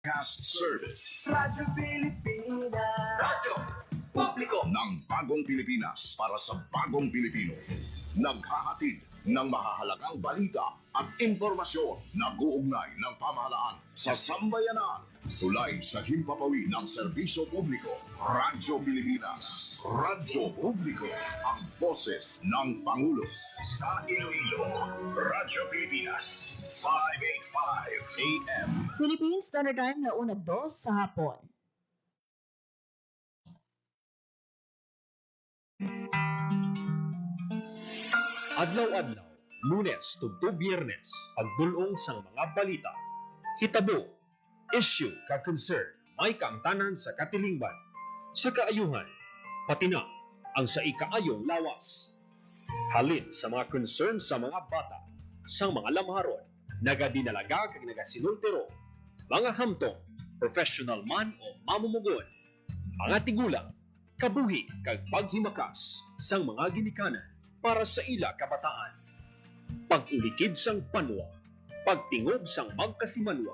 Cast Service Radyo Pilipinas. Radyo Publiko ng Bagong Pilipinas para sa Bagong Pilipino. Naghahatid ng mahahalagang balita at impormasyon na guugnay ng pamahalaan sa sambayanan. Tulay sa himpapawid ng serbisyo publiko. Radyo Pilipinas. Radyo Publiko. Ang boses ng Pangulo. Sa Iloilo, Radyo Pilipinas. 585 AM. Philippine Standard Time na una 2 sa hapon. Adlaw-adlaw, Lunes tugtog Biyernes, pagdulong sang mga balita. Hitabo, issue ka concern, may kaangtanan sa katilingban, sa kaayuhan, pati na ang sa ikaayong lawas. Halin sa mga concern sa mga bata, sa mga lamharon, nagadinalaga kag nagasinultiro, mga hamtong, professional man o mamumugon, mga tigulang, kabuhi kag paghimakas sang mga ginikanan para sa ila kabataan. Pag-ulikid sang panwa, pagtingob sang magkasimanwa,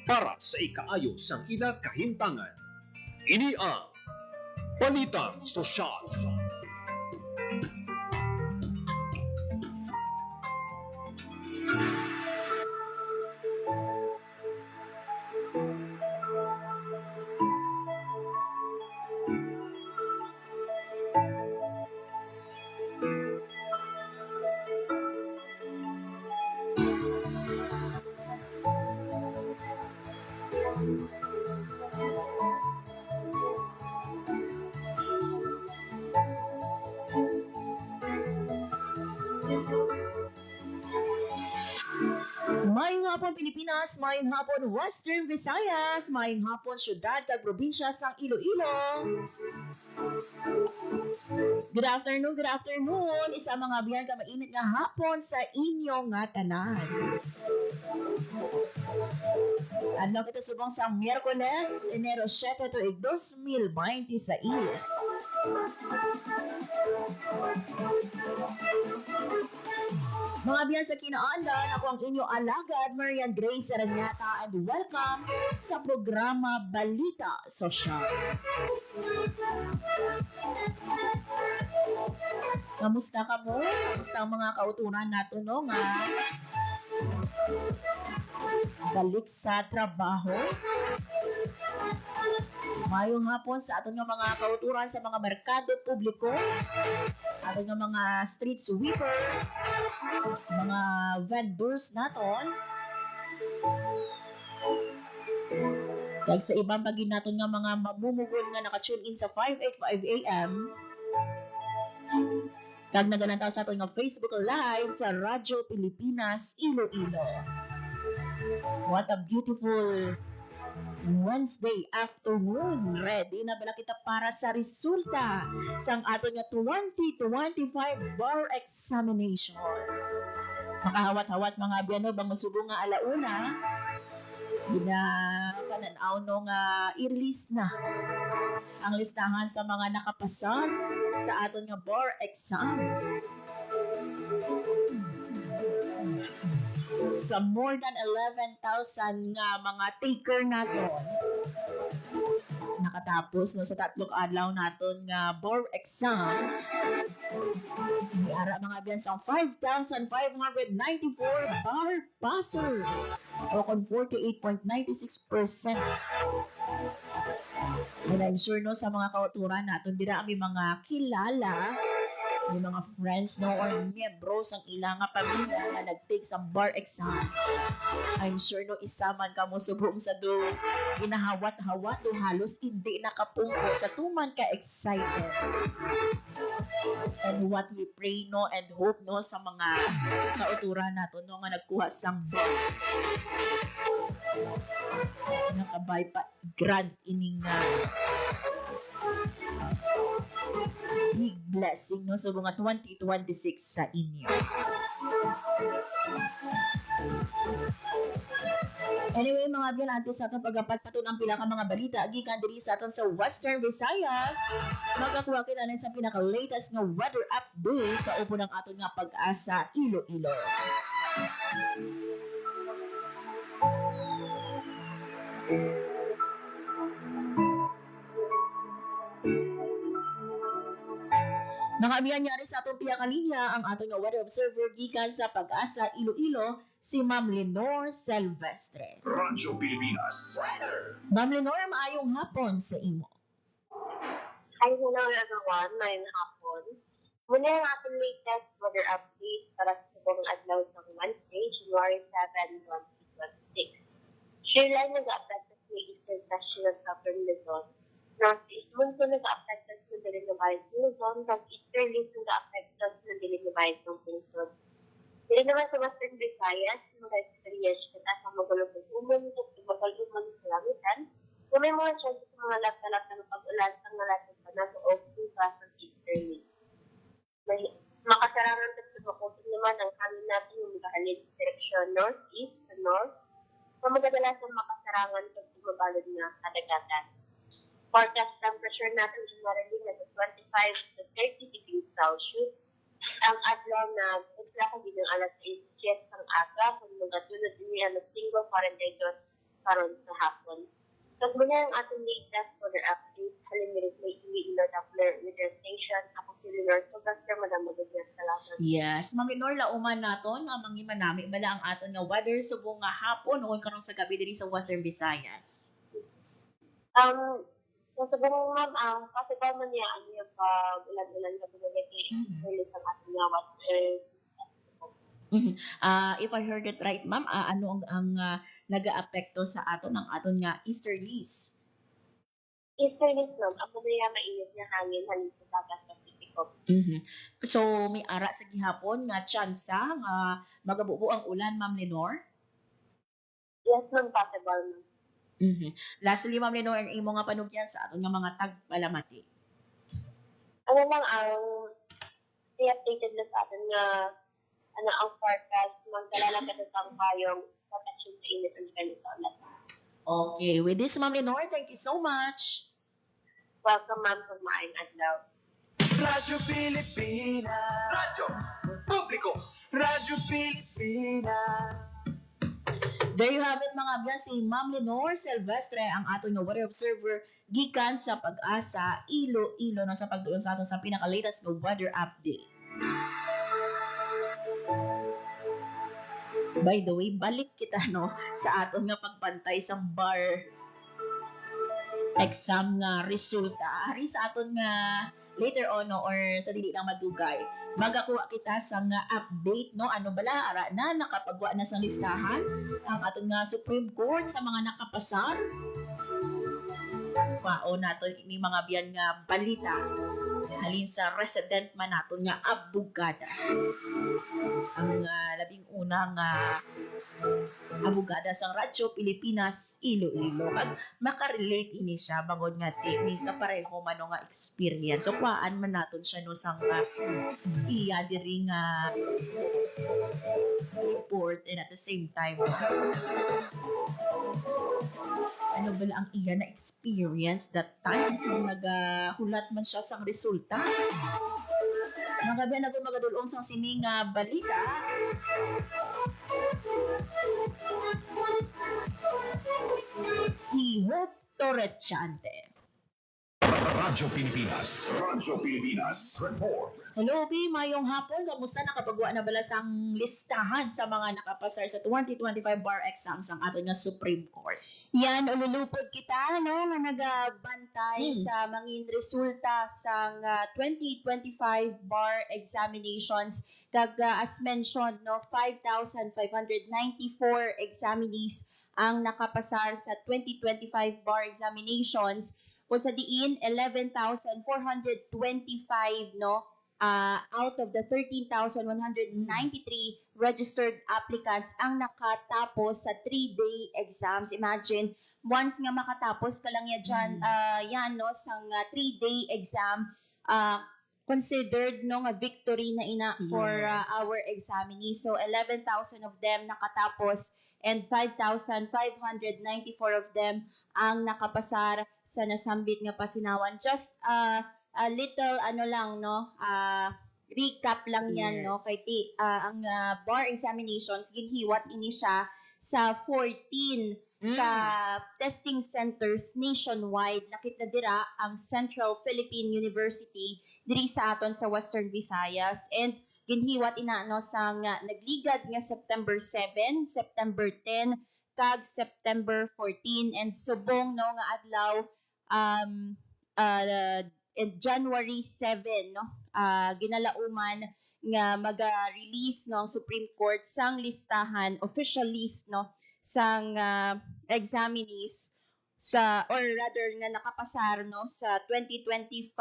para sa ikaayo sang ila kahimtangan. Ini ang Balitang Sosyal. Mayong hapon Pilipinas, mayong hapon Western Visayas, mayong hapon syudad kag probinsya sang Iloilo. Good afternoon, isa mga biyan ka mainit nga hapon sa inyong nga tanan. Adlaw kita subong sa Miyerkules, Enero 7 tuig 2026. Mga biyan sa kinaandan, ako ang inyong alagad, Marian Grace Aranyata, and welcome sa programa Balita Sosyal. Kamusta ka mo? Kamusta ang mga kautunan nato no nga? Balik sa trabaho? Mayong hapon sa aton nga mga kauturan sa mga merkado publiko, aton nga mga street sweeper, mga vendors naton. Kag sa ibang bagay naton nga mga mamumugol nga naka-tune in sa 585 AM. Kag nagalantaw sa aton nga Facebook Live sa Radyo Pilipinas Iloilo. What a beautiful Wednesday afternoon. Ready na bala kita para sa resulta sang aton nga 2025 bar examinations. Makahawat-hawat mga biyano bang masubong nga alauna. Ginapananaw no nga i-release na ang listahan sa mga nakapasa sa aton nga bar exams. Sa more than 11,000 nga mga taker naton nakatapos no sa tatlong adlaw naton nga bar exams. Niara mga biyan sa 5,594 bar passers o kon 48.96%. And I'm sure no sa mga kauturan naton dira ami mga kilala, may mga friends no or miyembro sang ilang nga pamilya na nag-take sa bar exams. I'm sure no isa man ka mo subong sa do ginahawat-hawat do halos hindi nakapungko sa tuman ka excited. And what we pray no and hope no sa mga kauturan nato no nga nagkuha sang bar. Nakabay pa grant ining big blessing no sa mga 2026 sa inyo. Anyway, mga binantes sa atong pagapat patunang pila ka mga balita gikan diri sa aton sa Western Visayas. Magakuha kita na sa pinaka-latest nga weather update sa upo ng aton nga Pag-asa Iloilo. Mga abiyanyari sa atong piyakalinya ang atong nga weather observer gikan sa Pag-asa Iloilo si Ma'am Lenore Silvestre. Radyo Pilipinas. Weather. Ma'am Lenore, maayong hapon sa imo. Hi, hello everyone. Mayong hapon. Muna ang ating latest weather update para sa buong adlaw sa Wednesday, January 7, 2026. Shearline nag-affect sa Eastern section ng Southern Luzon. Northeast monsoon nag-affect sa dilig na bayan ng Luzon, kag easterlies nag-affect sa dilig na bayan ng Luzon. Dili naman sa Western Visayas, mga-experience kita sa magulong umon at ibagal-umon sa langitan, kung may mga chance sa mga lagtalak ng pag-ulan sa mga lasang panatuog bukas ng easterly. May makasarangan at sumakutin naman ang hangin natin yung magahalin sa direksyon northeast to north na magadalasang makasarangan sa bumabalod na kadagatan. Forecast temperature natin generally na 25 to 30 degrees Celsius. Ang adlaw na bigla ka din ng alas 8 ng aga kung magkatulad din alas 5 Fahrenheit karon sa hapon. So, muna ang ating latest weather update. Halimirit may Iloilo Doppler Weather Station. Ako si Lenore Silvestre, Madam Magagyan. Salamat. Yes, Ma'am Lenore, lauman naton ang mga manami bala ang aton nga weather subong nga hapon o karong sa gabi diri sa Western Visayas. So, siguro ma'am, possible man niya ang yung ulan-ulan na binigay sa ating nga weather. If I heard it right, ma'am, ano ang nag-aapekto sa aton ang aton nga easterlies? Easterlies ma'am, ako na yung mainit na hangin sa Dagat Pasipiko. So, may ara sa gihapon nga tsansa nga magabubo ang ulan, Ma'am Lenore? Yes ma'am, possible ma'am. Lastly, Ma'am Lenore, ang imo nga panugyan sa aton nga mga tagpalamati. Ano lang ang i-updated na sa atin nga ang forecast, magdala lang kasi sa payong protection sa init ang ganito ulit. Okay, with this, Ma'am Lenore, thank you so much. Welcome ma'am sa maayong adlaw. Radyo Pilipinas. Radyo Publiko. Radyo Pilipinas. There you have it, mga abyan, si Ma'am Lenore Silvestre, ang aton nga weather observer gikan sa Pag-asa Iloilo no, sa pagtuon sa aton sa pinaka-latest nga weather update. By the way, balik kita no sa aton nga pagbantay sa bar exam nga resulta. Ari sa aton nga later on no, or sa dili lang madugay. Magakuha kita sa nga update no, ano bala ara na nakapagwa na sa listahan ang aton nga Supreme Court sa mga nakapasar. Pao naton ini mga biyan nga balita halin sa resident man naton nga abogada. Ang labing una nga abogada sa Radyo Pilipinas Iloilo. Kag makarelate ini siya bangod nga technique kapareho man nga experience. So kuhaan man naton siya no sang iya diri nga report and at the same time ano ba ang iya na experience that time kasi nagahulat man siya sang resulta. Mga gabi na magadulong sang sining balita. Si Hope Torrechante. Radyo Pilipinas. Radyo Pilipinas. Report. Hello, B. Mayong hapon. Kamusta? Nakapagawa na bala sang listahan sa mga nakapasar sa 2025 bar exams ang aton nga Supreme Court? Yan, ululupod kita, no, na nagabantay sa mangin resulta sa 2025 bar examinations. Kag as mentioned, no, 5,594 examinees ang nakapasar sa 2025 bar examinations. Kung sa diin, 11,425, no, out of the 13,193 registered applicants ang nakatapos sa 3-day exams. Imagine, once nga makatapos ka lang yan no, sa 3-day exam, considered no nga victory na ina for our examinees. So 11,000 of them nakatapos and 5,594 of them ang nakapasar sa nasambit nga pasinawan. Just a little ano lang no, recap lang yan no, kay ang bar examinations ginhiwat ini siya sa 14 ka testing centers nationwide. Nakit na dira ang Central Philippine University diri sa aton sa Western Visayas. And ginhiwat inaano sa nga nagligad nga September 7, September 10, kag September 14, and subong no nga adlaw um in January 7 no ginalauman nga maga-release no ang Supreme Court sang listahan, official list no sang examinees sa, or rather nga nakapasar no sa 2025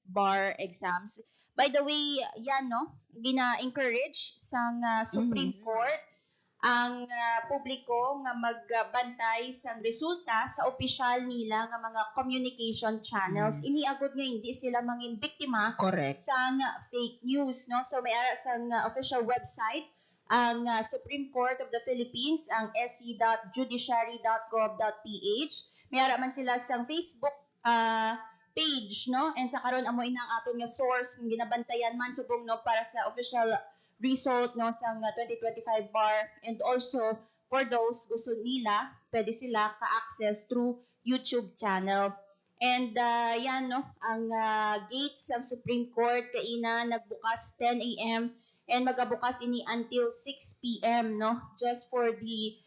bar exams. By the way, yan no, gina-encourage sang Supreme Court ang publiko nga magbantay sa resulta sa opisyal nila nga mga communication channels. Yes. Iniagod nga hindi sila mangin biktima Correct. sa fake news, no? So may ara sa official website ang Supreme Court of the Philippines, ang se.judiciary.gov.ph. May ara man sila sa Facebook page, no? And sa karon amo inang aton nga source kung ginabantayan man subong no para sa official result no sa 2025 bar, and also for those gusto nila pwede sila ka-access through YouTube channel. And yan no ang gates ng Supreme Court kaina nagbukas 10 a.m. and magabukas ini until 6 p.m. no, just for the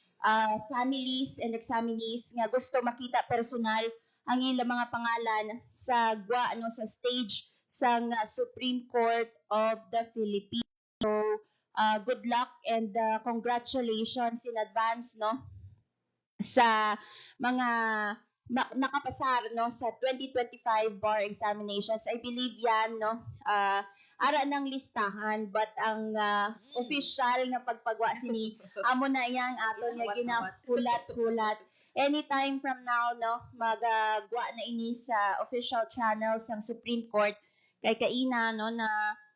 families and examinees nga gusto makita personal ang ilang mga pangalan sa gwa no sa stage sa Supreme Court of the Philippines. So good luck and congratulations in advance no sa mga nakapasar no sa 2025 bar examinations. I believe yan no ara ng listahan, but ang official nga pagpagwa sini amo na yang aton nga ginahulat-hulat. Anytime from now no magagwa na ini sa official channels ng Supreme Court kay kaina no na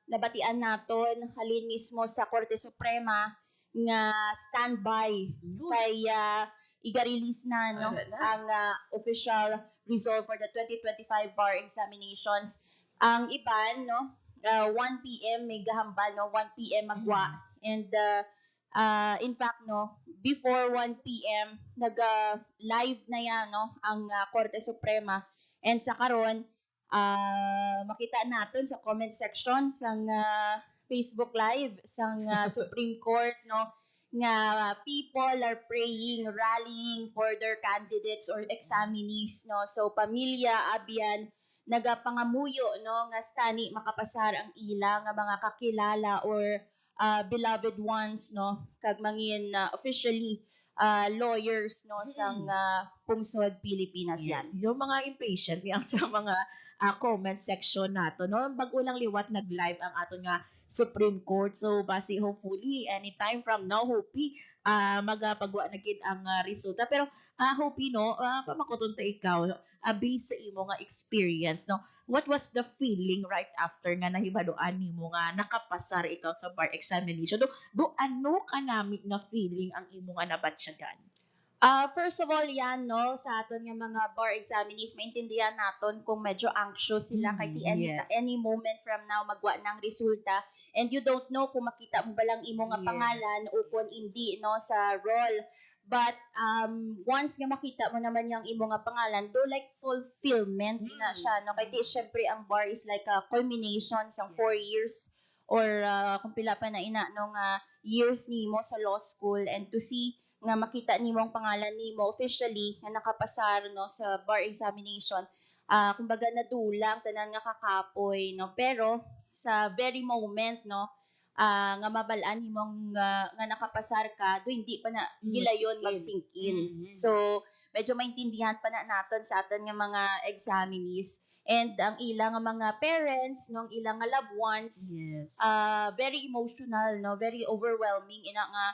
nabatian naton halin mismo sa Korte Suprema nga standby kay iga-release na no ang official result for the 2025 bar examinations. Ang iban no 1 p.m. may gahambal no 1 p.m. magwa, and in fact no before 1 p.m. nag-live na yan no ang Korte Suprema, and sa karon makita natin sa comment section sang Facebook Live sang Supreme Court no nga people are praying, rallying for their candidates or examinees no. So pamilya abyan nagapangamuyo no nga stani makapasar ang ila nga mga kakilala or beloved ones no kag mangin officially lawyers no sang pungsod Pilipinas yan. Yes, yung mga impatient yang sa mga comment section nato no bago lang liwat nag-live ang aton nga Supreme Court. So basi hopefully anytime from now hopefully magapagwa na gid ang resulta. Pero hopefully no pamakuton ta ikaw based sa imo nga experience no, what was the feeling right after nga nahibaluan nimo nga nakapasar ikaw sa bar examination? Do ano ka nami nga feeling ang imo nga nabatsyagan? First of all, yan, no, sa aton nga mga bar examinees, maintindihan naton kung medyo anxious sila kay yes. any moment from now magwa ng resulta, and you don't know kung makita mo ba lang imo nga Yes. pangalan o kung hindi no sa roll. But once nga makita mo naman yung imo nga pangalan, do like fulfillment na siya no, kay di syempre ang bar is like a culmination sa 4 years or kung pila pa na ina no nga years nimo sa law school, and to see nga makita nimo ang pangalan nimo officially nga nakapasar no sa bar examination, kumbaga nadulang tanan nga kakapoy no, pero sa very moment no nga mabalaan himong nga nakapasar ka do hindi pa na gilayon mag-sink in. So medyo maintindihan pa na naton sa aton nga mga examinees, and ang ilang nga mga parents no ang ilang nga loved ones Yes. very emotional no, very overwhelming ina nga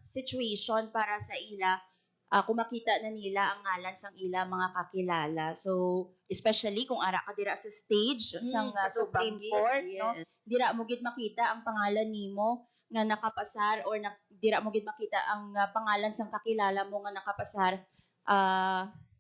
situation para sa ila kung makita na nila ang ngalan sang ila mga kakilala. So especially kung ara ka dira sa stage sang Supreme Court no, Yes. dira mo gid makita ang pangalan nimo nga nakapasar, or dira mo gid makita ang pangalan sang kakilala mo nga nakapasar.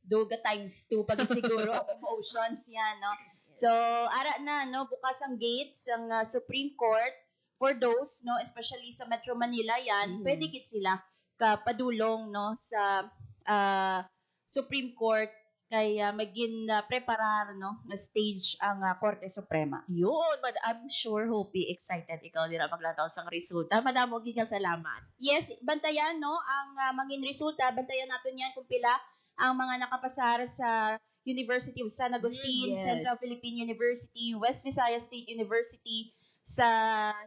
Duga times 2 pag siguro ang emotions yan no. So ara na no bukas ang gates ang Supreme Court for those no, especially sa Metro Manila yan, Yes. pwede gid sila padulong no sa ah, Supreme Court kay maging preparar no na stage ang Korte Suprema. Yun, I'm sure Hopi excited ikaw dira maglantaw sang resulta. Madam, mo giga salamat. Yes, bantayan no ang mangin resulta, bantayan natin yan kung pila ang mga nakapasar sa University of San Agustin, Yes. Central Philippine University, West Visayas State University, sa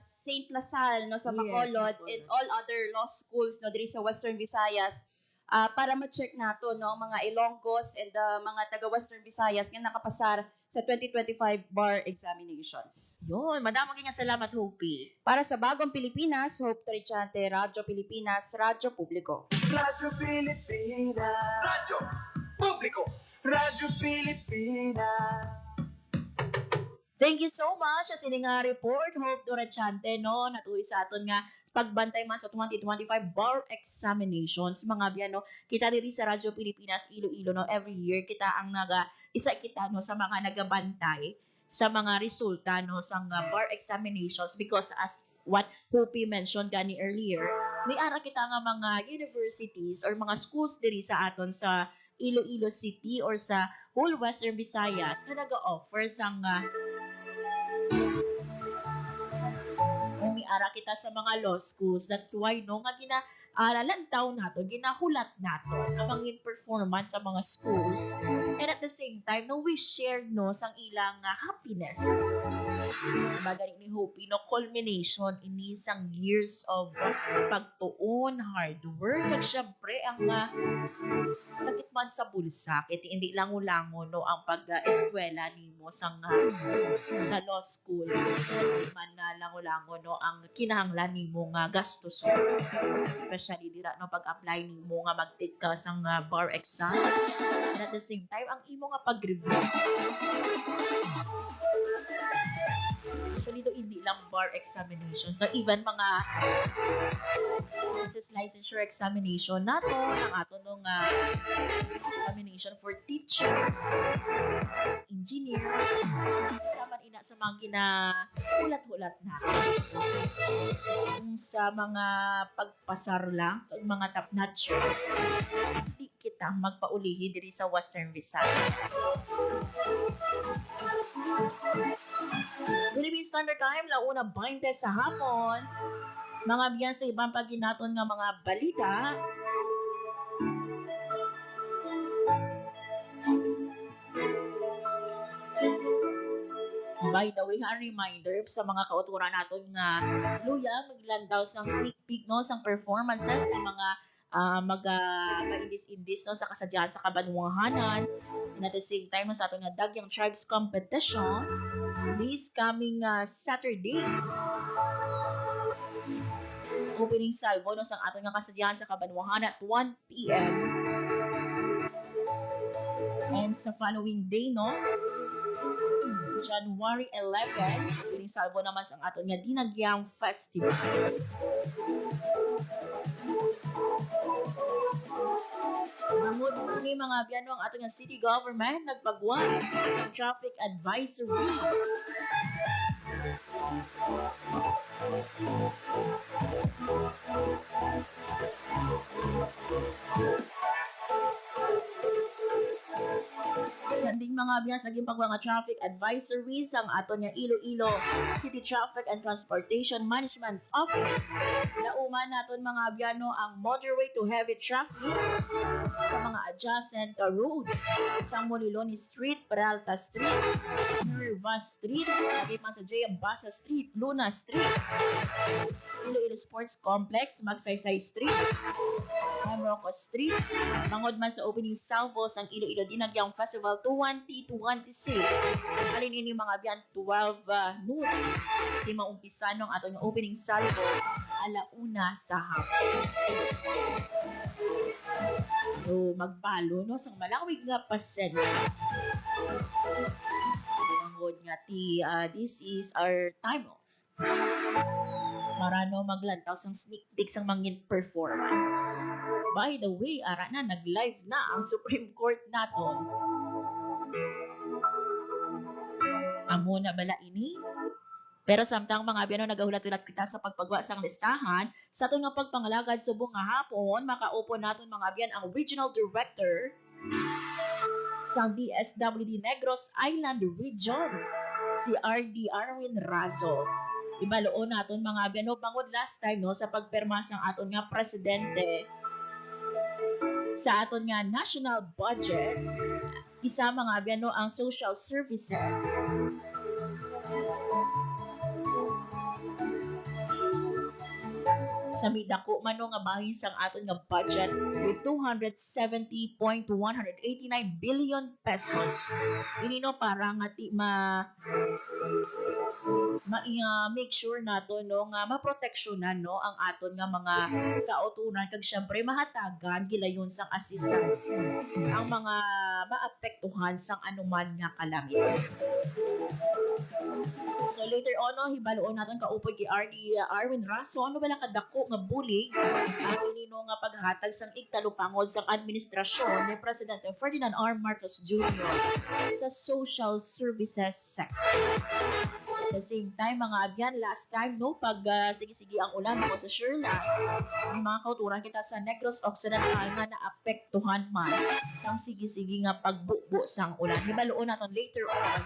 St. Lasal no sa Yes, Bacolod, Bacolod. and all other law schools no diri sa Western Visayas, para ma-check nato no ang mga Ilonggos and mga taga Western Visayas nga nakapasar sa 2025 bar examinations. Yun, madam, mo giga salamat, Hopi. Para sa Bagong Pilipinas, Hope Trichante, Radyo Pilipinas, Radyo Publiko. Radyo Pilipinas. Radyo Publiko. Radyo Pilipinas. Thank you so much sa sini nga report, Hope Durachante, no? Natuloy sa aton nga pagbantay man sa 2025 bar examinations. Mga biyan, no? Kita diri sa Radyo Pilipinas, Iloilo, no? Every year, kita ang isa kita, no? Sa mga nagabantay sa mga resulta, no? Sa bar examinations because as what Hopi mentioned gani earlier, may ara kita nga mga universities or mga schools diri sa aton sa Iloilo City or sa whole Western Visayas nga naga-offer sang ara kita sa mga law schools. That's why no nga ginalantaw nato, ginahulat nato ang mga performance sa mga schools. And at the same time, no, we shared no sang ilang happiness. Magaling ni Hopi, no, culmination ini sang years of pagtuon, hard work, at syempre ang sakit man sa bulsa, kaya hindi lango-lango no ang pag-eskwela nimo sa law school. Hindi man na lango-lango no ang kinahanglan nimo nga gastos mo. Especially dira no pag-apply nimo nga mag-take ka sang bar exam. And at the same time, ang imo nga pag-review. Actually, hindi lang bar examinations. No, even mga licensure examination nato, ang ato nung examination for teacher, engineer, sama ina sa mga ginahulat-hulat natin. Kung sa mga pagpasar lang, ang mga top-notchers, hindi kita magpaulihi diri sa Western Visayas. Philippine Standard Time, launa 20 sa hapon. Mga biyan sa ibang paginaton nga mga balita. By the way, a reminder sa mga kauturan naton nga luya maglandaw sang sneak peek no sang performances ng mga indis no sa kasadyahan sa Kabanwahanan, and at the same time no, sa aton nga Dagyang Tribes Competition this coming Saturday. Opening salvo no sang aton nga kasadyahan sa Kabanwahanan at 1 p.m. And sa following day no, January 11, opening salvo naman sang aton nga Dinagyang Festival. Namod sa mga biyano ang ating city government nagpagwan ng traffic advisory. Sanding mga biyan sa gimpagwa nga traffic advisory sang aton nga Iloilo City Traffic and Transportation Management Office. Nauman naton mga biyano ang moderate to heavy traffic sa mga adjacent roads sa Moliloni Street, Peralta Street, Nerva Street, lagi pa sa J. Basa Street, Luna Street, Iloilo Sports Complex, Magsaysay Street, Mamroco Street, mangod man sa opening salvo sang Iloilo Dinagyang Festival 2026. Alin ini mga biyan 12 noon. Di maumpisa nung ato yung opening salvo alauna sa hapon. So, magbalo no sang malawig nga pasensya. Mangod nga this is our time no, para no maglantaw sang sneak peek sang mangin performance. By the way, ara na nag-live na ang Supreme Court naton. Amo na bala ini Pero samtang mga abyan no, nagahulat-ulat kita sa pagpagwa sang listahan, sa aton nga pagpangalagad subong nga hapon, makaupo naton mga abyan ang Regional Director sa DSWD Negros Island Region, si RD Arwin Razo. Ibaloon naton mga abyan no, bangod last time no, sa pagperma sang aton nga presidente sa aton nga national budget, isa mga abyan no, ang social services. Sa midako man no nga bahin sang aton nga budget with 270.189 billion pesos. Ini no para nga make sure nato no nga maproteksyonan no ang aton nga mga kauturan kag syempre mahatagan gilayon sang assistance ang mga maapektuhan sang anuman nga kalamidad. So later on, no, hibaloon natin kaupoy kay RD Arwin Raso, ano ba lang kadako nga bulig at inino nga paghatag sang igtalupangod sang administrasyon ni Presidente Ferdinand R. Marcos Jr. sa social services sector. At the same time, mga abyan, last time, no, pag sige-sige ang ulan mo sa Sherla, ang mga kauturan kita sa Negros Occidental nga naapektuhan man sang sige-sige nga pagbubo sang ulan. Hibaloon natin later on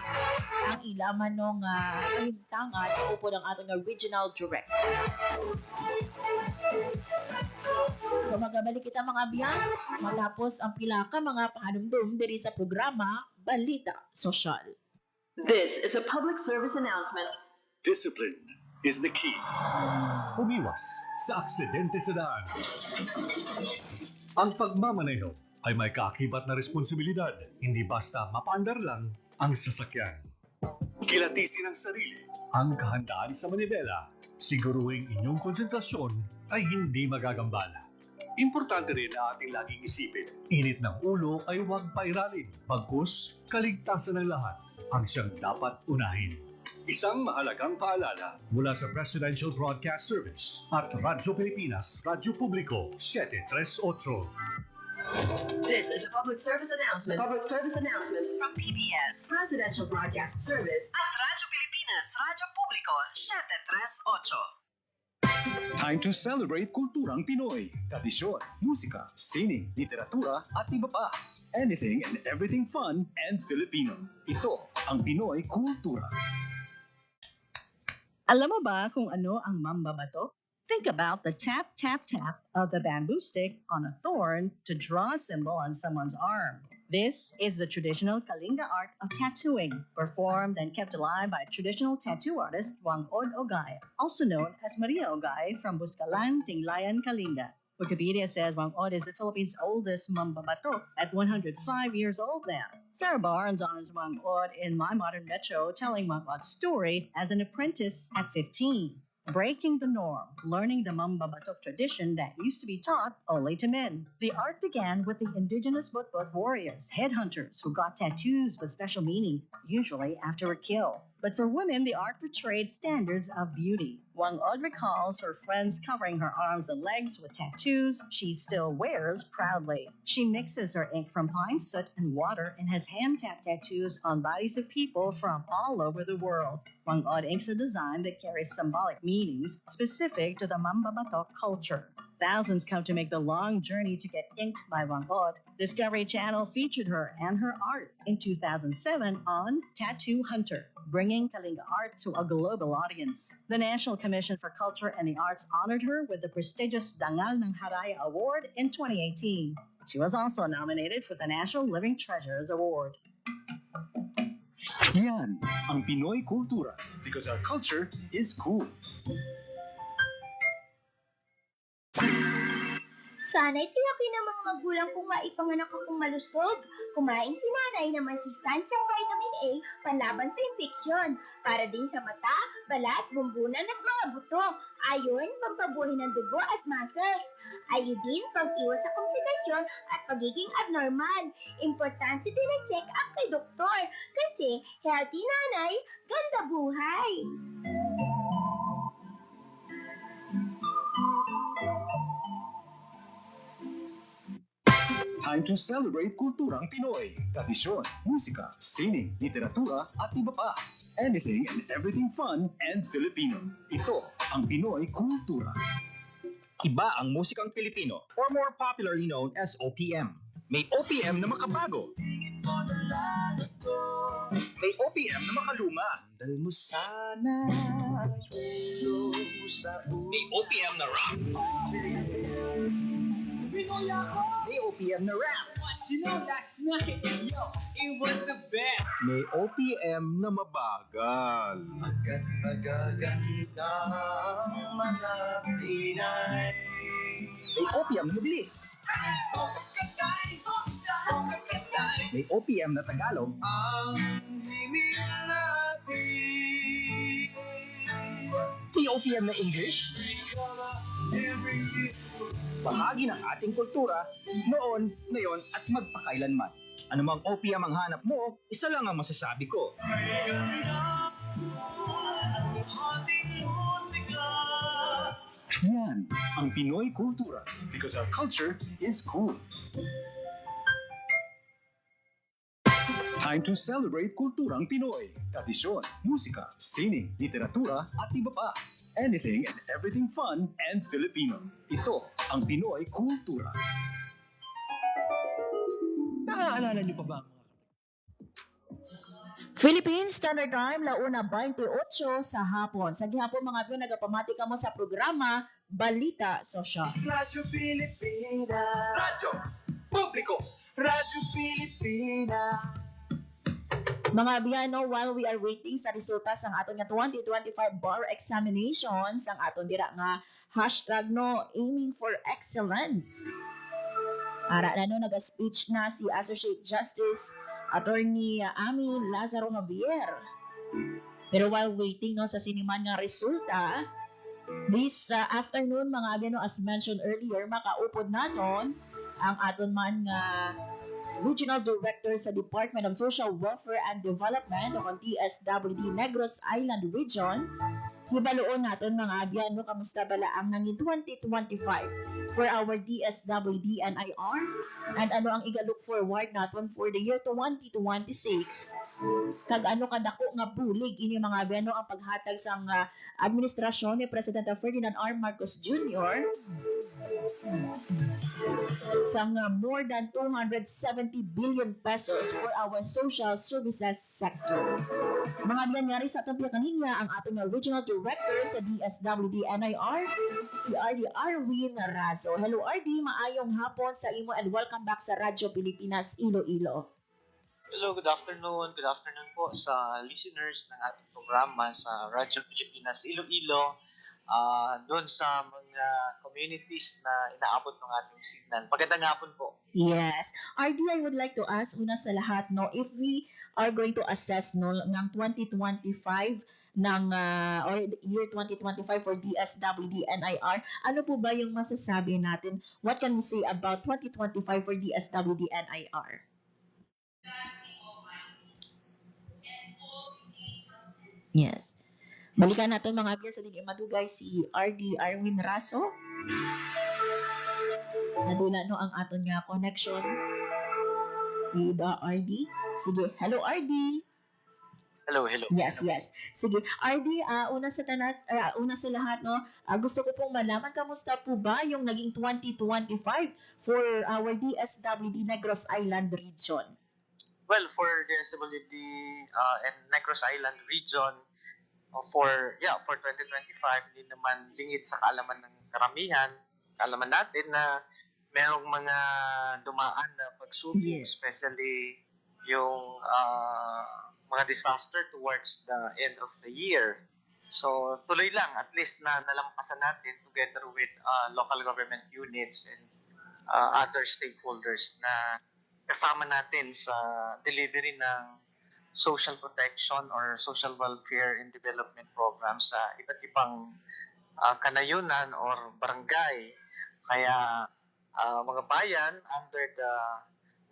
ang ilaman no nga kahintangan sa upo ng ating regional director. So magabalik kita mga abyan matapos ang pila ka mga pahanumdum diri sa programa Balita Sosyal. This is a public service announcement. Discipline is the key. Umiwas sa aksidente sa daan. Ang pagmamaneho ay may kaakibat na responsibilidad, hindi basta mapaandar lang ang sasakyan. Kilatisin ang sarili, ang kahandaan sa manibela. Siguruhing inyong konsentrasyon ay hindi magagambala. Importante rin na ating laging isipin, init ng ulo ay huwag pairalin, bagkus kaligtasan ng lahat ang siyang dapat unahin. Isang mahalagang paalala mula sa Presidential Broadcast Service at Radyo Pilipinas, Radyo Publiko 738. This is a public service announcement. Public service announcement from PBS, Presidential Broadcast Service at Radyo Pilipinas, Radyo Publiko 738. Time to celebrate kulturang Pinoy. Tradisyon, musika, sining, literatura at iba pa. Anything and everything fun and Filipino. Ito ang Pinoy Kultura. Alam mo ba kung ano ang mambabato? Think about the tap, tap, tap of the bamboo stick on a thorn to draw a symbol on someone's arm. This is the traditional Kalinga art of tattooing, performed and kept alive by traditional tattoo artist Wangod Ogay, also known as Maria Ogay from Buscalan, Tinglayan, Kalinga. Wikipedia says Wangod is the Philippines' oldest mambabato at 105 years old now. Sarah Barnes honors Wangod in My Modern Metro, telling Wangod's story as an apprentice at 15. Breaking the norm, learning the mambabatok tradition that used to be taught only to men. The art began with the indigenous Butbut warriors, headhunters, who got tattoos with special meaning, usually after a kill. But for women, the art portrayed standards of beauty. Wangod recalls her friends covering her arms and legs with tattoos she still wears proudly. She mixes her ink from pine soot and water and has hand-tapped tattoos on bodies of people from all over the world. Wangod inks a design that carries symbolic meanings specific to the Mambabatok culture. Thousands come to make the long journey to get inked by Wangod. Discovery Channel featured her and her art in 2007 on Tattoo Hunter, bringing Kalinga art to a global audience. The National Commission for Culture and the Arts honored her with the prestigious Dangal ng Haraya Award in 2018. She was also nominated for the National Living Treasures Award. Yan ang Pinoy Kultura because our culture is cool. Sana'y tiyakin ng mga magulang kung maipanganak akong malusog. Kumain si nanay ng masustansyang vitamin A panlaban sa infeksyon, para din sa mata, balat, bumbunan at mga buto. Ayon, pampabuhay ng dugo at muscles. Ayodin, pang-iwas sa komplikasyon at pagiging abnormal. Importante din ang check-up kay doktor kasi healthy nanay, ganda buhay. Time to celebrate kulturang Pinoy. Tradisyon, musika, sining, literatura at iba pa. Anything and everything fun and Filipino. Ito ang Pinoy Kultura. Iba ang musikang Pilipino, or more popularly known as OPM. May OPM na makabago. May OPM na makaluma. Dal mo sana may OPM na rap. May OPM na rap. You know, last night, yo, it was the best. May OPM na mabagal. Magaganda mga Pinay. May OPM na mabilis. May OPM na Tagalog. Ang himig natin. May OPM na English. Bahagi ng ating kultura, noon, ngayon, at magpakailanman. Anumang OPM ang hanap mo, isa lang ang masasabi ko. Yan ang Pinoy Kultura, because our culture is cool. Time to celebrate kulturang Pinoy. Tradisyon, musika, sining, literatura at iba pa. Anything and everything fun and Filipino. Ito ang Pinoy Kultura. Naaalala niyo pa ba? Philippine Standard Time, 1:28 sa hapon. Sa gihapon mga Pinoy, nagapamati ka mo sa programa Balita Sosyal. Radyo Pilipinas. Radyo Publiko. Radyo Pilipinas. Mga biyano, while we are waiting sa resulta sang aton nga 2025 bar examinations, ang aton dira nga hashtag no aiming for excellence. Ara na no nag-speech na si Associate Justice Attorney Ami Lazaro Javier. Pero while waiting no sa siniman nga resulta, this afternoon mga biyano, as mentioned earlier, makaupod naton ang aton man nga Regional Director sa Department of Social Welfare and Development o DSWD Negros Island Region. Hibaluon natin mga abyan, no, kamusta bala ang nangin 2025 for our DSWD NIR and ano ang iga-look forward natin for the year 2026. Kag ano kadako nga bulig ini mga abyan, no, ang paghatag sang administrasyon ni Presidente Ferdinand R. Marcos Jr. sang more than 270 billion pesos for our social services sector. Mga nangyari sa tapya kanina ang ating Regional Director sa DSWD NIR, si RD Arwin Razo. Hello RD, maayong hapon sa imo and welcome back sa Radyo Pilipinas Iloilo. Hello, good afternoon. Good afternoon po sa listeners ng ating programa sa Radyo Pilipinas Iloilo. Doon sa mga communities na inaabot ng ating signal. Magandang hapon po. Yes. RD, I would like to ask una sa lahat, no, if we are going to assess no ng 2025 ng or year 2025 for DSWD NIR, ano po ba yung masasabi natin? What can we say about 2025 for DSWD NIR? Yes. Balikan natin mga abyan sa dili madugay si RD Arwin Raso. Nadula no ang aton nga connection with RD. Sige, hello RD. Hello. Yes. Sige, RD, una sa lahat no, gusto ko pong malaman kamusta po ba yung naging 2025 for our DSWD Negros Island region? Well, for DSWD and Negros Island region, for 2025, hindi naman lingid sa kaalaman ng karamihan. Kaalaman natin na merong mga dumaan na pagsubok, yes, especially yung mga disaster towards the end of the year. So, tuloy lang, at least na nalampasan natin together with local government units and other stakeholders na kasama natin sa delivery ng social protection or social welfare and development programs sa iba't ibang kanayunan or barangay. Kaya mga bayan under the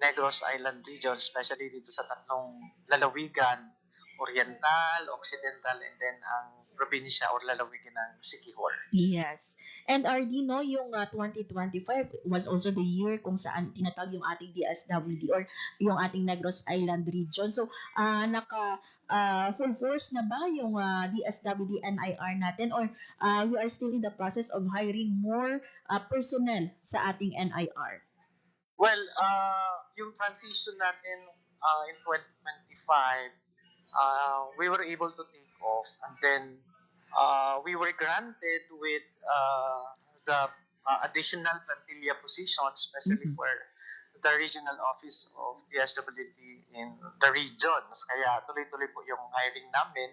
Negros Island region, especially dito sa tatlong lalawigan, Oriental, Occidental, and then ang probinsya or lalawigan ng Siquijor. Yes. And RD, no, yung 2025 was also the year kung saan tinatag yung ating DSWD or yung ating Negros Island region. So, full force na ba yung DSWD NIR natin or we are still in the process of hiring more personnel sa ating NIR? Well, yung transition natin in 2025, we were able to take off, and then we were granted with the additional plantilla positions, especially for the regional office of DSWD in the regions. Kaya tuloy-tuloy po yung hiring namin,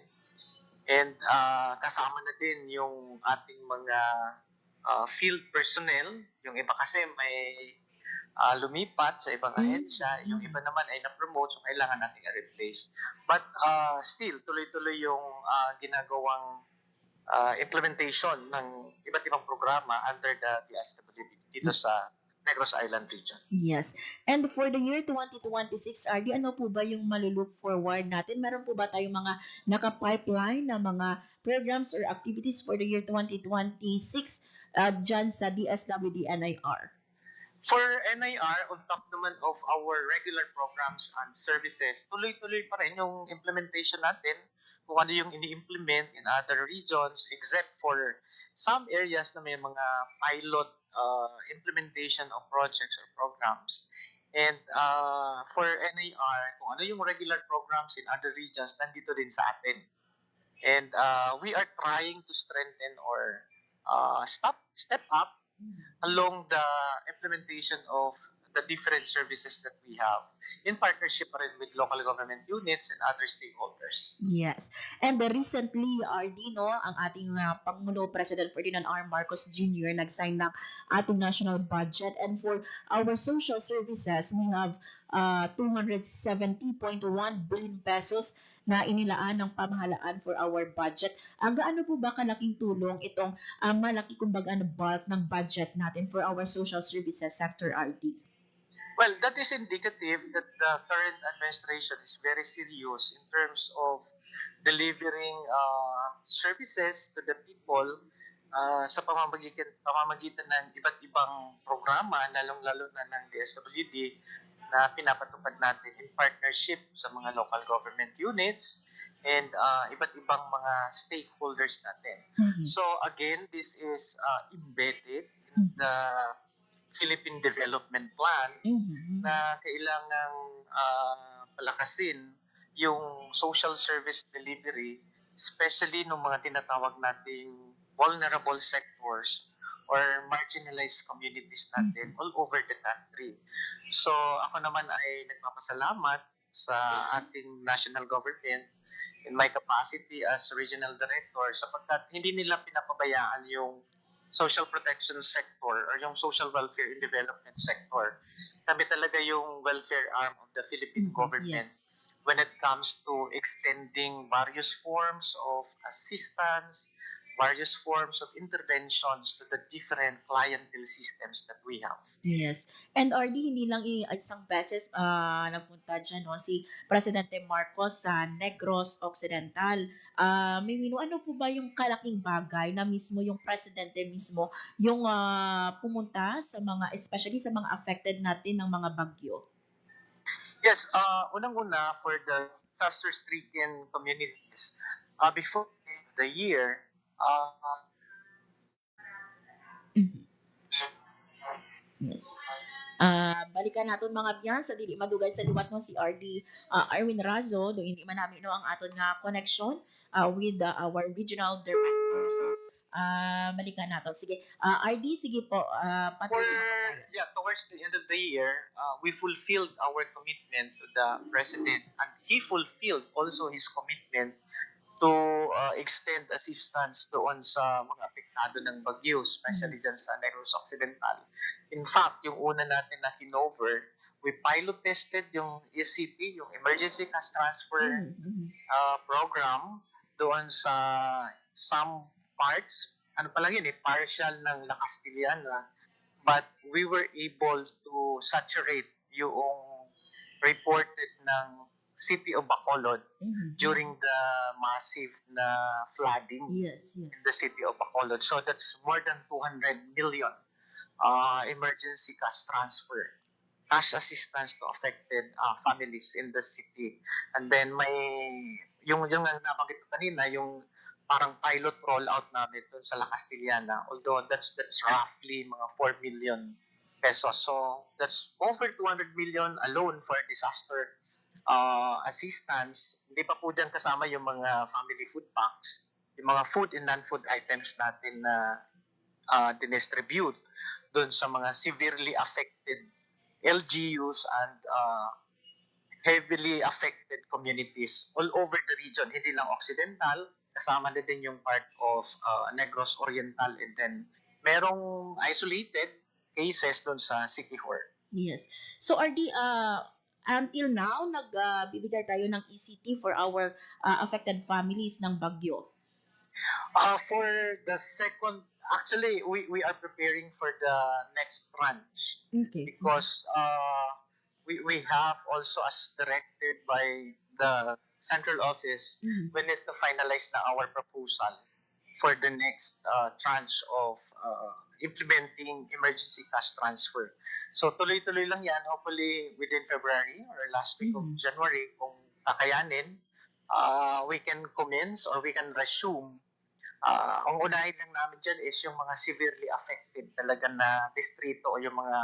and kasama na din yung ating mga field personnel. Yung iba kasi may lumipat sa ibang ahensya, yung iba naman ay na-promote, so kailangan natin i-replace. But still, tuloy-tuloy yung ginagawang implementation ng iba't ibang programa under the DSWD dito sa Negros Island region. Yes. And for the year 2026, RD, ano po ba yung malulook forward natin? Meron po ba tayong mga naka-pipeline na mga programs or activities for the year 2026 dyan sa DSWD NIR? For NIR, on top naman of our regular programs and services, tuloy-tuloy pa rin yung implementation natin kung ano yung ini-implement in other regions, except for some areas na may mga pilot implementation of projects or programs. And for NIR, kung ano yung regular programs in other regions, nandito din sa atin. And we are trying to strengthen or step up along the implementation of the different services that we have in partnership pa rin with local government units and other stakeholders. Yes. And recently, RD, no, ang ating Pangulo President Ferdinand R. Marcos Jr. nag-sign ng ating national budget, and for our social services, we have 270.1 billion pesos na inilaan ng pamahalaan for our budget. Gaano po ba kalaking tulong itong malaki kumbaga na bulk ng budget natin for our social services sector, RD? Well, that is indicative that the current administration is very serious in terms of delivering services to the people sa pamamagitan ng iba't ibang programa, lalong-lalo na ng DSWD na pinapatupad natin in partnership sa mga local government units and iba't ibang mga stakeholders natin. So again, this is embedded in the Philippine Development Plan na kailangang palakasin yung social service delivery, especially ng mga tinatawag nating vulnerable sectors or marginalized communities natin all over the country. So ako naman ay nagpapasalamat sa ating national government in my capacity as regional director sapagkat hindi nila pinapabayaan yung social protection sector or yung social welfare and development sector. Kami talaga yung welfare arm of the Philippine government when it comes to extending various forms of assistance, various forms of interventions to the different clientele systems that we have. Yes. And RD, hindi lang isang beses nagpunta dyan si Presidente Marcos sa Negros Occidental. Ano po ba yung kalaking bagay na mismo yung Presidente mismo yung pumunta sa mga, especially sa mga affected natin ng mga bagyo? Yes, unang-una for the disaster-stricken communities, before the year, yes. Balikan natin mga biyan sa dili madugay sa liwat mo si RD Arwin Razo, do hindi man namin ang aton nga connection with our regional director. So, balikan natin. Sige, RD, sige po. Towards the end of the year, we fulfilled our commitment to the President, and he fulfilled also his commitment to extend assistance doon sa mga apektado ng bagyo, especially dyan sa Negros Occidental. In fact, yung una natin na kinover, we pilot tested yung ECT, yung Emergency Cash Transfer program doon sa some parts, partial ng La Castillana, but we were able to saturate yung reported ng city of Bacolod during the massive na flooding in the city of Bacolod. So that's more than 200 million emergency cash transfer, cash assistance to affected families in the city. And then may yung nabanggit ko kanina, yung parang pilot rollout namin dun sa La Castellana, although that's roughly mga 4 million pesos. So that's over 200 million alone for disaster assistance. Hindi pa po dyan kasama yung mga family food packs, yung mga food and non-food items natin na dinistribute dun sa mga severely affected LGUs and heavily affected communities all over the region, hindi lang Occidental, kasama na din yung part of Negros Oriental, and then merong isolated cases doon sa Siquijor. Yes. So RD, until now, nagbibigay tayo ng ECT for our affected families ng bagyo. For the second, actually, we are preparing for the next tranche. Okay. Because we have also, as directed by the central office, we need to finalize na our proposal for the next tranche of implementing emergency cash transfer. So tuloy-tuloy lang yan, hopefully within February or last week of January, kung kakayanin, we can commence or we can resume. Ang unahin lang namin dyan is yung mga severely affected talaga na distrito o yung mga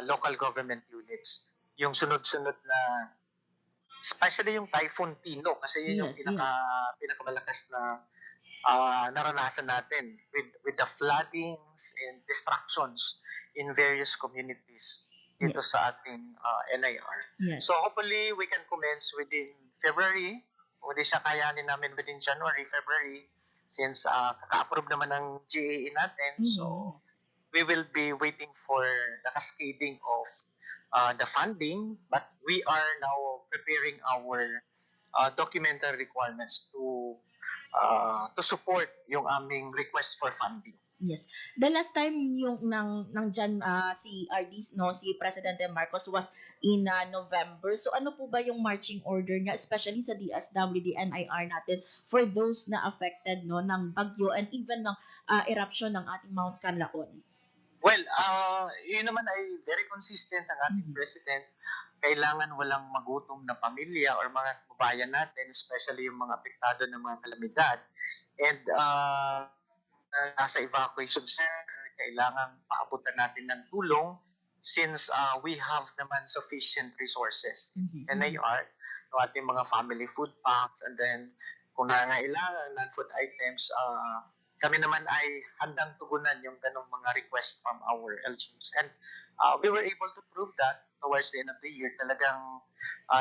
local government units. Yung sunod-sunod na, especially yung Typhoon Tino, kasi yun yung pinakamalakas na naranasan natin with the floodings and destructions in various communities dito sa ating NIR. Yes. So hopefully we can commence within February, o di siya kayanin namin within January, February, since kaka-approve naman ng GAA natin. So we will be waiting for the cascading of the funding, but we are now preparing our documentary requirements to support yung aming request for funding. Yes. The last time yung nandyan si RD, si Presidente Marcos was in November. So ano po ba yung marching order niya, especially sa DSWD NIR natin, for those na affected ng bagyo and even ng eruption ng ating Mount Canlaon? Well, yun naman ay very consistent ang ating President. Kailangan walang magutom na pamilya or mga kababayan natin, especially yung mga apektado ng mga kalamidad. And nasa evacuation center, kailangan paabutan natin ng tulong since we have naman sufficient resources. NIR, yung ating mga family food packs, and then kung nangailangan non-food items, kami naman ay handang tugunan yung ganong mga requests from our LGUs. And we were able to prove that towards the end of the year. Talagang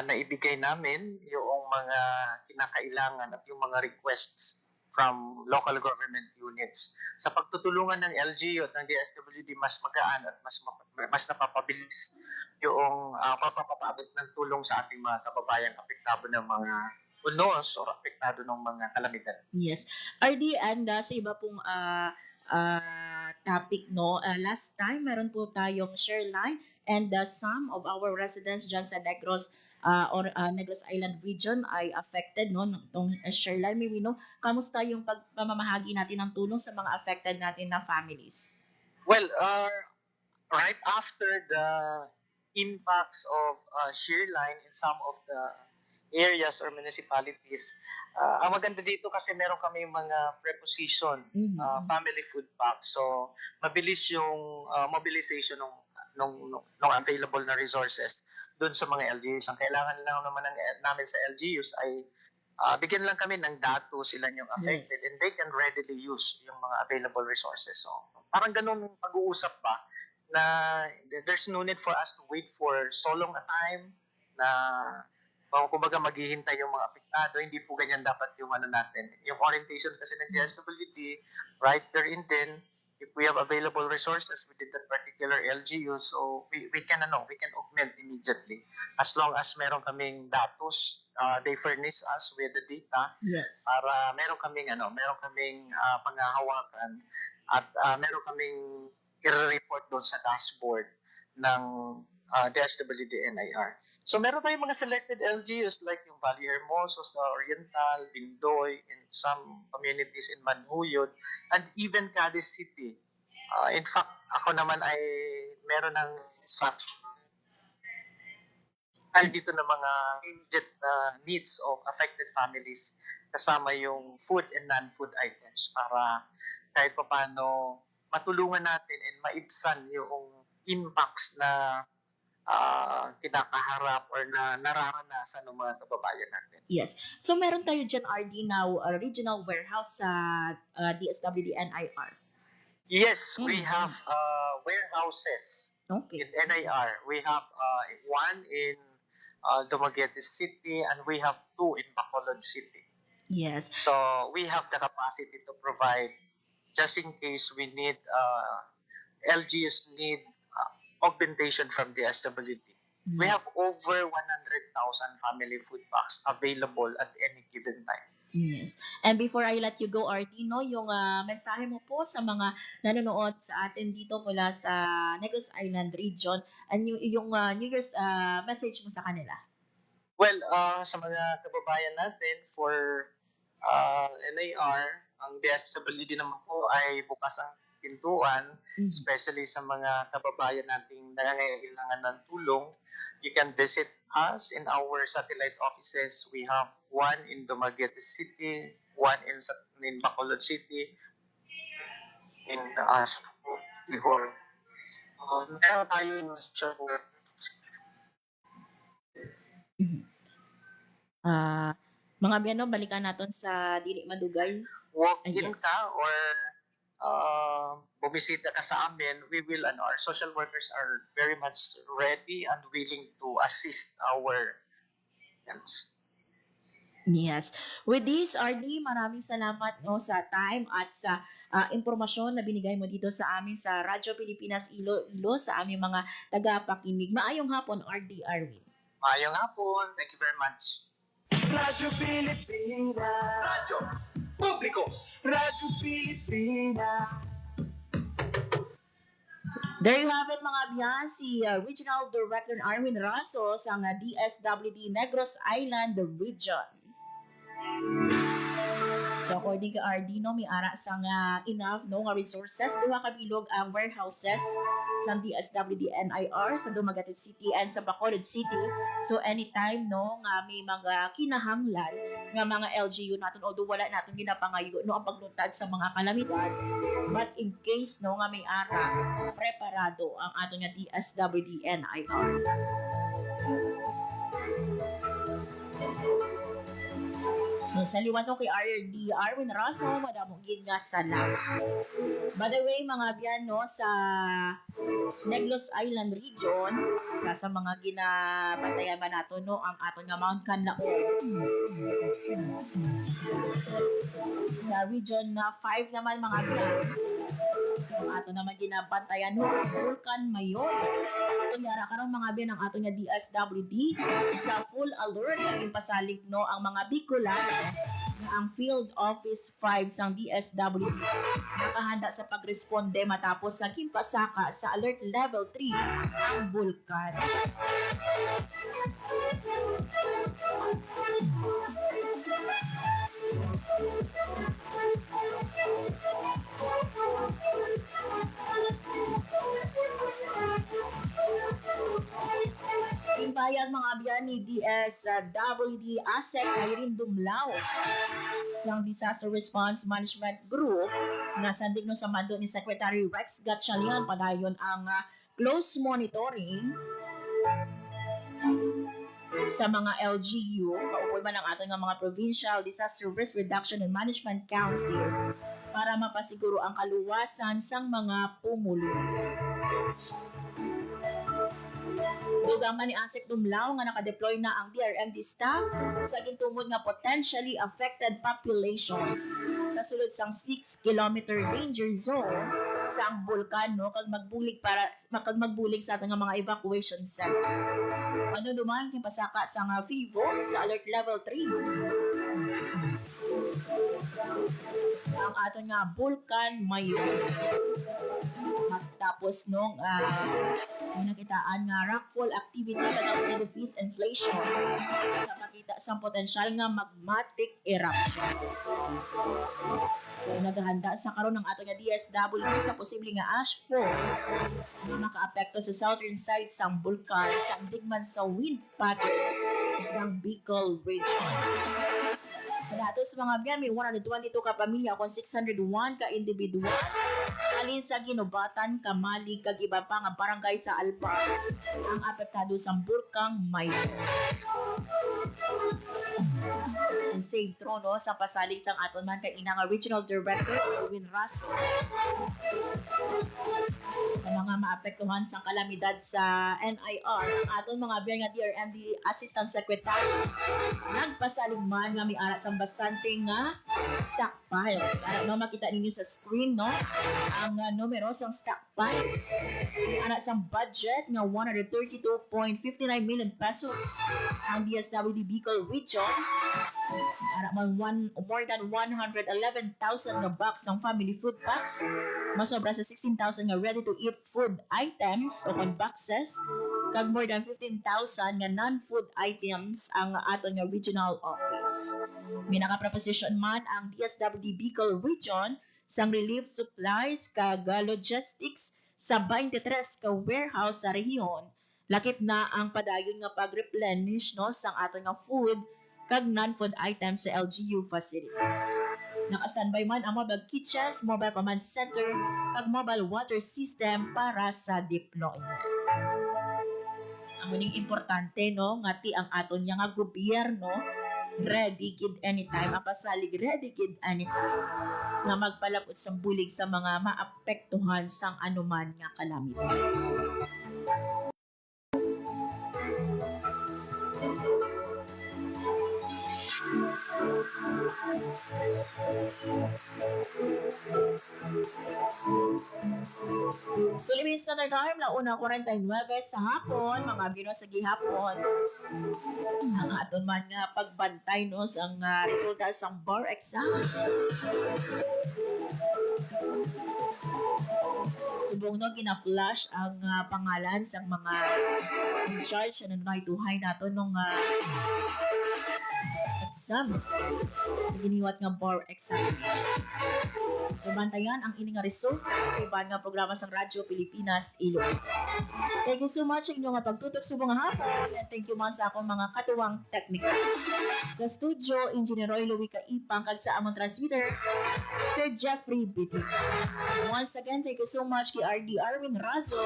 naibigay namin yung mga kinakailangan at yung mga requests from local government units. Sa pagtutulungan ng LGU at ng DSWD, mas magaan at mas napapabilis yung pagpapaabot ng tulong sa ating mga kababayang apektado ng mga unos o apektado ng mga kalamidad. Yes. RD, and sa iba pong topic, last time meron po tayong share line and some of our residents dyan sa Negros Negros Island region ay affected nitong share line. May we know, kamusta yung pagpamamahagi natin ng tulong sa mga affected natin na families? Well, right after the impacts of shear line in some of the areas or municipalities, ang maganda dito kasi meron kami mga preposition family food packs. So, mabilis yung mobilization ng available na resources doon sa mga LGUs. Ang kailangan lang naman namin sa LGUs ay bigyan lang kami ng datos ilan yung affected, and they can readily use yung mga available resources. So, parang ganun pag-uusap ba na there's no need for us to wait for so long a time na kumbaga maghihintay yung mga apektado. Hindi po ganyan dapat yung natin. Yung orientation kasi ng DSWD, right there and then, if we have available resources within that particular LGU, so we can augment immediately. As long as meron kaming datos, they furnish us with the data. Yes. Para meron kaming panghahawakan at meron kaming i-report doon sa dashboard ng DSWD NIR. So meron tayong mga selected LGUs like yung Valle Hermoso, sa Oriental, Bindoy, and some communities in Manhuyod, and even Cadiz City. In fact, ako naman ay meron ng dito ng mga immediate needs of affected families kasama yung food and non-food items para kahit pa paano matulungan natin and maibsan yung impacts na kinakaharap or na nararanasan ng mga kababayan natin. Yes. So meron tayo dyan, RD, now regional warehouse sa DSWD NIR. Yes, we have warehouses in NIR. We have one in Dumaguete City and we have two in Bacolod City. Yes. So we have the capacity to provide just in case we need LGUs need augmentation from the SWD. We have over 100,000 family food packs available at any given time. Yes. And before I let you go, RT, no, yung mensahe mo po sa mga nanonood sa atin dito mula sa Negros Island region, and yung New Year's message mo sa kanila. Well, sa mga kababayan natin for NIR, ang DSWD naman po ay bukas ang pintuan, especially sa mga kababayan nating nangangailangan ng tulong. You can visit us in our satellite offices. We have one in Dumaguete City, one in Bacolod City, in Bihor. Meron tayo in mga biyano, balikan natin sa Dili Madugay. Walk-in ka or bumisita ka sa amin, we will, our social workers are very much ready and willing to assist our clients. Yes. With this, RD, maraming salamat no, sa time at sa impormasyon na binigay mo dito sa amin sa Radyo Pilipinas Iloilo, sa aming mga tagapakinig. Maayong hapon, RD Arwin. Maayong hapon. Thank you very much. Radyo Pilipinas. Radyo Publiko. Radyo Pilipinas. There you have it, mga biyan, si Regional Director Arwin Raso sa DSWD Negros Island Region. So according kay RD, no, may ara sa enough no, nga resources, duha ka bilog ang warehouses sa DSWD NIR sa Dumaguete City and sa Bacolod City. So anytime no nga may mga kinahanglan nga mga LGU natin, although wala natin ginapangayo no ang pagluntad sa mga kalamidad, but in case no nga may ara, preparado ang ato nga DSWD NIR. So, sa liwan ko kay RD Arwin Raso, madamong gid nga salamat. By the way, mga biyan, no, sa Negros Island region, sa mga ginabantayan ba nato, no, ang aton nga Mount Canlaon. Sa region na 5 naman, mga biyan, ang ato naman ginabantayan, no, ang Vulcan Mayon. So, yara karong mga biyan, ang ato nga DSWD sa full alert, naging pasalig, no, ang mga Bicolano na ang Field Office 5 sang DSWD nakahanda sa pagresponde matapos kaging pasaka sa Alert Level 3 ang bulkan. Imbayag mga biyan ni DSWD ASEC Irene Dumlao sang Disaster Response Management Group na sandig no sa mando ni Secretary Rex Gatchalian padayon ang close monitoring sa mga LGU, kaupoy man ang ating mga Provincial Disaster Risk Reduction and Management Council para mapasiguro ang kaluwasan sang mga pumulong. Dugang man ni ASEC Dumlao nga nakadeploy na ang DRMD staff sa gintumod nga potentially affected populations sa sulod sang 6-kilometer danger zone sa ang bulkan, no, kag magbulig sa ating mga evacuation center. Ano duman kay pasaka sa nga FIVO sa alert level 3. Ang aton nga Vulcan Mayon. Tapos nung may nakitaan nga rockfall activity sa edifis inflation. Napakita sa potensyal nga magmatic eruption. So, naghahanda sa karon ng ato nga DSWD sa posibleng nga ash fall na makaapekto sa southern side sang bulkan sa digman sa wind pattern sa Bicol region. Sa datos mga biyan, may 122 ka pamilya kung 601 ka individual. Alin sa Ginobatan, Kamalig, kag iba pa nga barangay sa Alba ang apektado sa bulkang Mayo. And save trono sa pasalig sang aton man kay inang Regional Director Erwin Raso. Sa mga maapektuhan sa kalamidad sa NIR, ang aton mga biyan nga DRMD Assistant Secretary nagpasalig man nga may ara sa bastante nga stockpiles. Ano makita ninyo sa screen, no? Ang numero sang stockpiles. Ana sang budget nga 132.59 million pesos ang DSWD Bicol Region. Ara man more than 111,000 nga box ng family food packs. Masobra sa 16,000 nga ready-to-eat food items o boxes. Kag more than 15,000 nga non-food items ang aton nga regional office. May nakaproposition man ang DSWD Bicol Region sang relief supplies kag logistics sa 23 ka warehouse sa rehiyon. Lakip na ang padayon nga pag-replenish no sang aton nga food kag non-food items sa LGU facilities. Naka-standby man ang mobile kitchens, mobile command center, kag mobile water system para sa deployment. Ang muling importante, no, ngati ang aton nga gobyerno ready gid anytime, mapasalig ready gid anytime nga magpalapot sa bulig sa mga maapektuhan sang anuman nga kalamidad. Philippine Standard Time, launa 49 sa hapon, mga Bino sa gihapon. Ang aton man nga pagbantay no sang resulta sang bar exam. Subong no gina-flash ang pangalan sang mga in charge na nagtuhay nato nung exam. Giniwat nga bar exam. So, bantayan ang ining resulta sa iban nga programa sa Radyo Pilipinas Ilo. Thank you so much sa inyong pagtutok subong nga hapon, and thank you man sa akong mga katuwang teknika. Sa studio, Engineer Roy Louie Kaipang, kag sa among transmitter, Sir Jeffrey Bitti. Once again, thank you so much kay RD Arwin Razo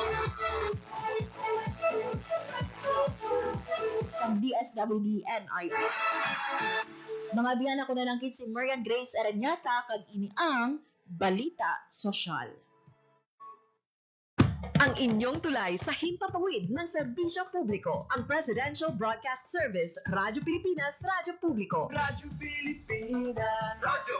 sa DSWD NIR. Mga biyan ako na lang si Marian Grace Aranyata kag ini ang Balita Sosyal. Ang inyong tulay sa himpapawid ng serbisyo publiko, ang Presidential Broadcast Service, Radyo Pilipinas, Radyo Publiko. Radyo Pilipinas. Radyo